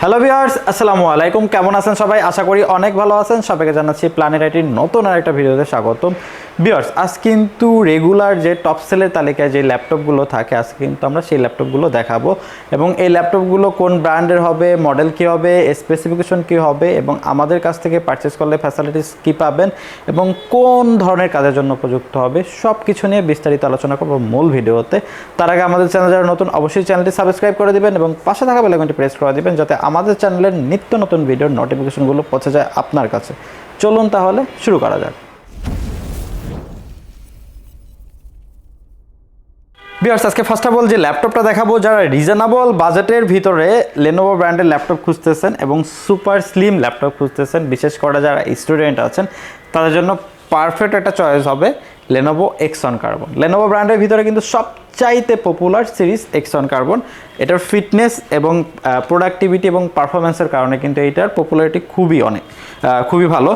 Hello viewers, আসসালামু আলাইকুম। কেমন আছেন সবাই? আশা করি অনেক ভালো আছেন। সবাইকে জানাচ্ছি প্ল্যানেট আইটির নতুন আরেকটা ভিডিওতে স্বাগতম। ভিউয়ার্স, আজ কিন্তু রেগুলার যে টপ সেলের তালিকায় যে ল্যাপটপগুলো থাকে, আজ কিন্তু আমরা সেই ল্যাপটপগুলো দেখাবো এবং এই ল্যাপটপগুলো কোন ব্র্যান্ডের হবে, মডেল কী হবে, স্পেসিফিকেশন কী হবে এবং আমাদের কাছ থেকে পারচেস করলে ফ্যাসিলিটিস কী পাবেন এবং কোন ধরনের কাজের জন্য উপযুক্ত হবে, সব কিছু নিয়ে বিস্তারিত আলোচনা করবো মূল ভিডিওতে। তার আগে আমাদের চ্যানেল যারা নতুন, অবশ্যই চ্যানেলটি সাবস্ক্রাইব করে দিবেন এবং পাশে থাকা বেল আইকনটি প্রেস করে দিবেন যাতে আমাদের চ্যানেলের নিত্য নতুন ভিডিওর নোটিফিকেশনগুলো পৌঁছে যায় আপনার কাছে। চলুন তাহলে শুরু করা যাক। ভিউয়ার্স, আজকে ফার্স্ট অফ অল যে ল্যাপটপটা দেখাবো, যারা রিজনেবল বাজেটের ভিতরে লেনোভো ব্র্যান্ডের ল্যাপটপ খুঁজতেছেন এবং সুপার স্লিম ল্যাপটপ খুঁজতেছেন, বিশেষ করে যারা স্টুডেন্ট আছেন তাদের জন্য পারফেক্ট একটা চয়েস হবে লেনোভো এক্সন কার্বন। লেনোভো ব্র্যান্ডের ভিতরে কিন্তু সবচাইতে পপুলার সিরিজ এক্সন কার্বন। এটার ফিটনেস এবং প্রোডাক্টিভিটি এবং পারফরমেন্সের কারণে কিন্তু এইটার পপুলারিটি খুবই ভালো।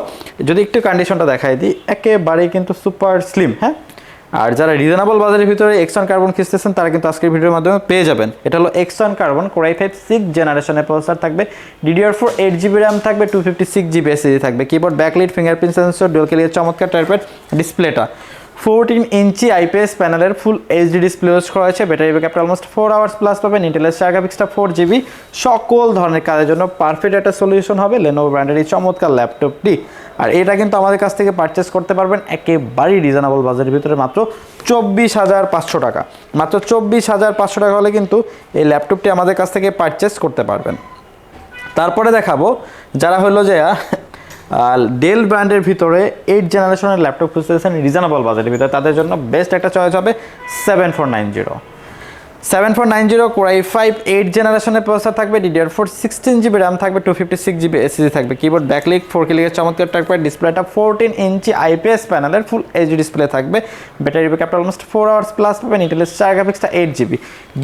যদি একটু কন্ডিশনটা দেখাই দিই, একেবারেই কিন্তু সুপার স্লিম। হ্যাঁ, আর যারা রিজনেবল বাজারের ভিতরে এক্সন কার্বন খুঁজতেছেন তারা কিন্তু আজকের ভিডিওর মাধ্যমে পেয়ে যাবেন। এটা হলো exon carbon core i5 6th জেনারেশনের প্রসেসর থাকবে, DDR4 8GB র্যাম থাকবে, 256GB SSD থাকবে, keyboard backlight, fingerprint sensor, dual clear চমৎকার টাইপের ডিসপ্লেটা, 14 ইঞ্চি IPS প্যানেলের ফুল এইচডি ডিসপ্লে ইউজ করা হয়েছে। Battery backup almost 4 hours plus পাবেন। ইন্টেলের 4 গ্রাফিক্সটা 4GB, সকল ধরনের কাজের জন্য পারফেক্ট একটা সলিউশন হবে লেনোভো ব্র্যান্ডের এই চমৎকার ল্যাপটপটি। আর এটা কিন্তু আমাদের কাছ থেকে পারচেস করতে পারবেন একেবারেই রিজনেবল বাজারের ভিতরে মাত্র 24,500 টাকা। মাত্র 24,500 টাকা হলে কিন্তু এই ল্যাপটপটি আমাদের কাছ থেকে পারচেস করতে পারবেন। তারপরে দেখাবো যারা হলো যে ডেল ব্র্যান্ডের ভিতরে 8th জেনারেশনের ল্যাপটপ খুঁজতেছেন রিজনেবল বাজেটের ভিতরে, তাদের জন্য বেস্ট একটা চয়েস হবে 7490 কোর i5 8th জেনারেশনের প্রসেসর থাকবে, DDR4 16GB র্যাম থাকবে, 256GB SSD থাকবে, কিবোর্ড ব্যাকলিট 4K চমৎকার টাইপের ডিসপ্লেটা, 14 ইঞ্চি IPS প্যানেলের ফুল এইচডি ডিসপ্লে থাকবে, ব্যাটারি ব্যাকআপটা অলমোস্ট 4 আওয়ার্স প্লাস পাবেন। ইন্টেলের 4 গ্রাফিক্সটা 8GB।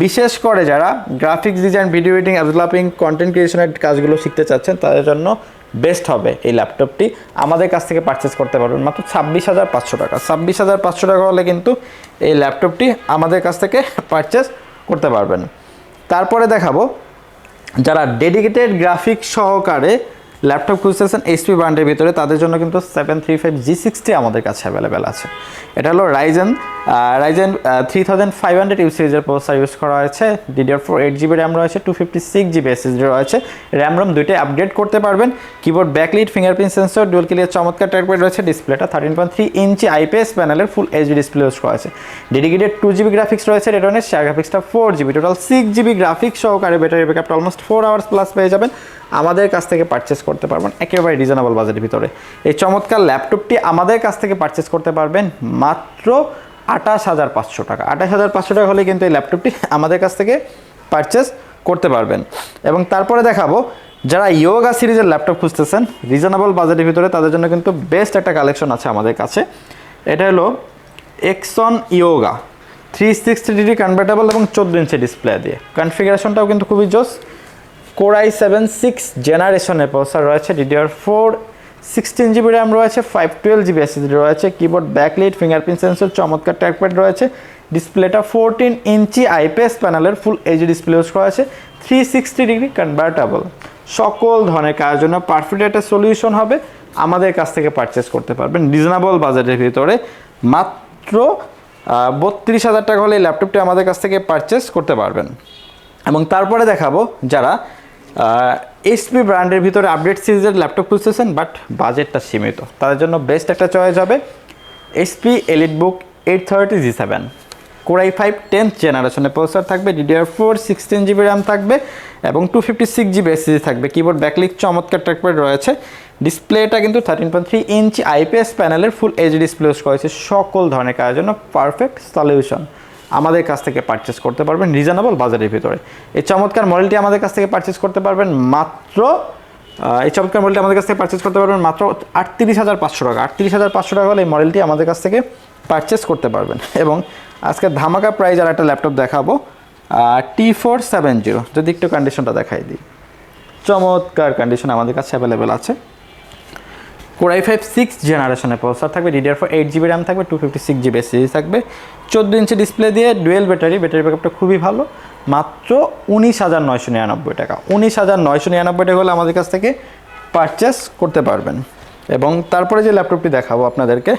বিশেষ করে যারা graphics design, video editing, developing, content ক্রিয়েশনের কাজগুলো শিখতে চাচ্ছেন তাদের জন্য বেস্ট হবে এই ল্যাপটপটি। আমাদের কাছ থেকে পারচেস করতে পারবেন মাত্র 26,500 টাকা। 26,500 টাকা হলে কিন্তু এই ল্যাপটপটি আমাদের কাছ থেকে পারচেস করতে পারবেন। তারপরে দেখাবো যারা ডেডিকেটেড গ্রাফিক্স সহকারে ল্যাপটপ খুঁজতেছেন এইচপি ব্র্যান্ডের ভিতরে, তাদের জন্য কিন্তু 735G60 আমাদের কাছে অ্যাভেলেবেল আছে। এটা হলো রাইজেন 3500 ইউ সিরিজের প্রসেসর ইউজ করা হয়েছে, DDR4 8GB র্যাম রয়েছে, 256GB SSD রয়েছে, র্যাম রোম দুইটাই আপগ্রেড করতে পারবেন। Keyboard backlit, fingerprint sensor, dual clear চমৎকার টাইপের রয়েছে, ডিসপ্লেটা 13.3 ইঞ্চি IPS প্যানেলের ফুল এইচডি ডিসপ্লে ইউজ করা হয়েছে, ডেডিকেটেড 2GB গ্রাফিক্স রয়েছে, রেডনের 4 গ্রাফিক্সটা 4GB, টোটাল 6GB গ্রাফিক্স সহকারে ব্যাটারি ব্যাকআপটা অলমোস্ট 4 আওয়ার্স প্লাস পেয়ে যাবেন। আমাদের কাছ থেকে পারচেস করতে পারবেন একেবারে রিজনেবল বাজেটের ভিতরে। এই চমৎকার ল্যাপটপটি আমাদের কাছ থেকে পারচেস করতে পারবেন মাত্র 28,500 টাকা। 28,500 টাকা হলে কিন্তু এই ল্যাপটপটি আমাদের কাছ থেকে পারচেস করতে পারবেন। এবং তারপরে দেখাবো যারা ইয়োগা সিরিজের ল্যাপটপ খুঁজতেছেন রিজনেবল বাজেটের ভিতরে, তাদের জন্য কিন্তু বেস্ট একটা কালেকশন আছে আমাদের কাছে। এটা হলো এক্সন ইয়োগা 360 কনভার্টেবল এবং 14 ইঞ্চি ডিসপ্লে দিয়ে, কনফিগারেশনটাও কিন্তু খুবই জোস। কোর i7 6th জেনারেশনের প্রসেসর রয়েছে, DDR4 16GB র্যাম রয়েছে, 512GB SSD রয়েছে, কিবোর্ড ব্যাকলাইট, ফিঙ্গারপ্রিন্ট সেন্সর, চমৎকার ট্র্যাকপ্যাড রয়েছে, ডিসপ্লেটা 14 ইঞ্চি IPS প্যানেলের ফুল এইচডি ডিসপ্লে ইউজ করা হয়েছে, 360 কনভার্টেবল। সকল ধরনের কাজের জন্য পারফেক্ট একটা সলিউশন হবে, আমাদের কাছ থেকে পারচেস করতে পারবেন রিজনেবল বাজেটের ভিতরে মাত্র 32,000 টাকা হলে এই ল্যাপটপটি আমাদের কাছ থেকে পারচেস করতে পারবেন। এবং তারপরে দেখাবো যারা এইচপি ব্র্যান্ডের ভিতরে আপডেট সিরিজের ল্যাপটপ খুঁজতেছেন বাট বাজেটটা সীমিত, তাদের জন্য বেস্ট একটা চয়েস হবে HP EliteBook 830G7 core i5 10th জেনারেশনের প্রসেসর থাকবে, DDR4 16GB র্যাম থাকবে এবং 256GB SSD থাকবে, কিবোর্ড ব্যাকলিট চমৎকার ট্র্যাকপ্যাড রয়েছে, ডিসপ্লেটা কিন্তু 13.3 ইঞ্চি IPS প্যানেলের ফুল এইচডি ডিসপ্লে ইউজ করা হয়েছে। সকল ধরনের কাজের জন্য পারফেক্ট সলিউশন, আমাদের কাছ থেকে পারচেস করতে পারবেন রিজনেবল বাজারের ভিতরে। এই চমৎকার মডেলটি আমাদের কাছ থেকে পারচেস করতে পারবেন মাত্র 38,500 টাকা। 38,500 টাকা হলে এই মডেলটি আমাদের কাছ থেকে পারচেস করতে পারবেন। এবং আজকে ধামাকা প্রাইজ আর একটা ল্যাপটপ দেখাবো T470। যদি একটু কন্ডিশনটা দেখাই দিই, চমৎকার কন্ডিশন আমাদের কাছে অ্যাভেলেবেল আছে। Core i5 6th জেনারেশনের প্রসেসর থাকবে, DDR4 8GB র্যাম থাকবে, 256GB SSD থাকবে, 14 ইঞ্চি ডিসপ্লে দিয়ে ডুয়েল ব্যাটারি ব্যাকআপটা খুবই ভালো, মাত্র 19,999 টাকা। 19,999 টাকা হলে আমাদের কাছ থেকে পারচেস করতে পারবেন। এবং তারপরে যে ল্যাপটপটি দেখাবো আপনাদেরকে,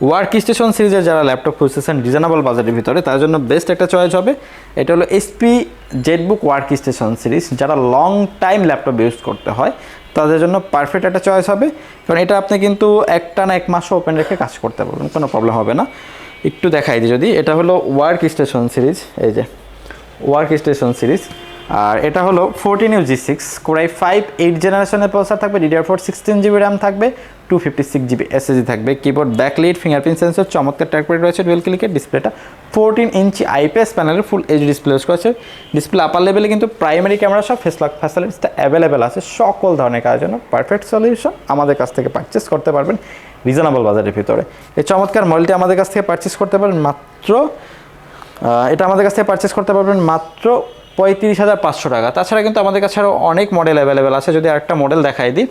ওয়ার্ক স্টেশন সিরিজের যারা ল্যাপটপ খুঁজতেছেন রিজনেবল বাজেটের ভিতরে, তার জন্য বেস্ট একটা চয়েস হবে। এটা হলো HP Jetbook work station series. যারা লং টাইম ল্যাপটপ ইউজ করতে হয় তাদের জন্য পারফেক্ট একটা চয়েস হবে, কারণ এটা আপনি কিন্তু একটানা 1 মাসও ওপেন রেখে কাজ করতে পারবেন, কোনো প্রবলেম হবে না। একটু দেখাই দিই যদি, এটা হলো ওয়ার্ক স্টেশন সিরিজ, এই যে ওয়ার্ক স্টেশন সিরিজ। আর এটা হলো 14U G6 Core i5 8th জেনারেশনের প্রসেসর থাকবে, DDR4 16GB র্যাম থাকবে, 256GB SSD থাকবে, কিবোর্ড ব্যাকলিট ফিঙ্গারপ্রিন্ট সেন্সর, চমৎকার ট্র্যাকপ্যাড রয়েছে, ডুয়েল ক্লিকের ডিসপ্লেটা 14 ইঞ্চি IPS প্যানেলের ফুল এইচডি ডিসপ্লে ইউজ করেছে। ডিসপ্লে আপার লেভেলে কিন্তু প্রাইমারি ক্যামেরা সব ফেস লক ফ্যাসিলিটিসটা অ্যাভেলেবেল আছে, সকল ধরনের কাজের জন্য পারফেক্ট সলিউশন। আমাদের কাছ থেকে পারচেস করতে পারবেন রিজনেবল বাজারের ভিতরে। এই চমৎকার মডেলটি আমাদের কাছ থেকে পারচেস করতে পারবেন মাত্র এটা আমাদের কাছ থেকে পারচেস করতে পারবেন মাত্র 35,500 টাকা। তাছাড়া কিন্তু আমাদের কাছে আরও অনেক মডেল অ্যাভেলেবেল আছে। যদি আরেকটা মডেল দেখাই দিই,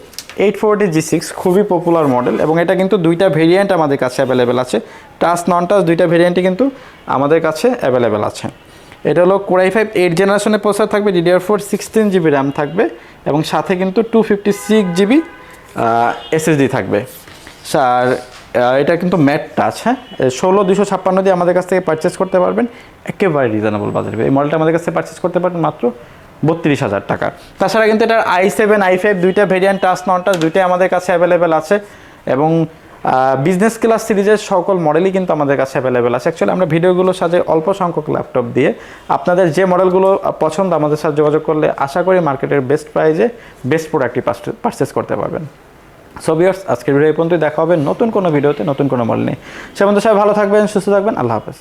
840 G6 খুবই পপুলার মডেল, এবং এটা কিন্তু দুইটা ভেরিয়েন্ট আমাদের কাছে অ্যাভেলেবেল আছে, টাচ নন টাচ দুইটা ভেরিয়েন্টই কিন্তু আমাদের কাছে অ্যাভেলেবেল আছে। এটা হলো Core i5 8th জেনারেশনের প্রসেসর থাকবে, DDR4 16GB র্যাম থাকবে, এবং সাথে কিন্তু 256GB SSD থাকবে। আর এটা কিন্তু ম্যাট টাচ, হ্যাঁ, 16,256 দিয়ে আমাদের কাছ থেকে পারচেস করতে পারবেন একেবারে রিজনেবল বাজারে। এই মডেলটা আমাদের কাছ থেকে পারচেস করতে পারবেন মাত্র 32,000 টাকা। তাছাড়া কিন্তু এটার i7 i5 দুইটা ভেরিয়েন্ট টাচ নন টাচ দুইটাই আমাদের কাছে অ্যাভেলেবেল আছে, এবং বিজনেস ক্লাস সিরিজের সকল মডেলই কিন্তু আমাদের কাছে অ্যাভেলেবেল আছে। অ্যাকচুয়ালি আমরা ভিডিওগুলো সাজে অল্প সংখ্যক ল্যাপটপ দিয়ে, আপনাদের যে মডেলগুলো পছন্দ আমাদের সাথে যোগাযোগ করলে আশা করি মার্কেটের বেস্ট প্রাইজে বেস্ট প্রোডাক্টটি পারচেস করতে পারবেন। সো ভিউয়ার্স, আজকের ভিডিও এই পর্যন্তই। দেখা হবে নতুন কোনো ভিডিওতে নতুন কোনো মডেল নিয়ে। সে পর্যন্ত সবাই ভালো থাকবেন, সুস্থ থাকবেন, আল্লাহ হাফেজ।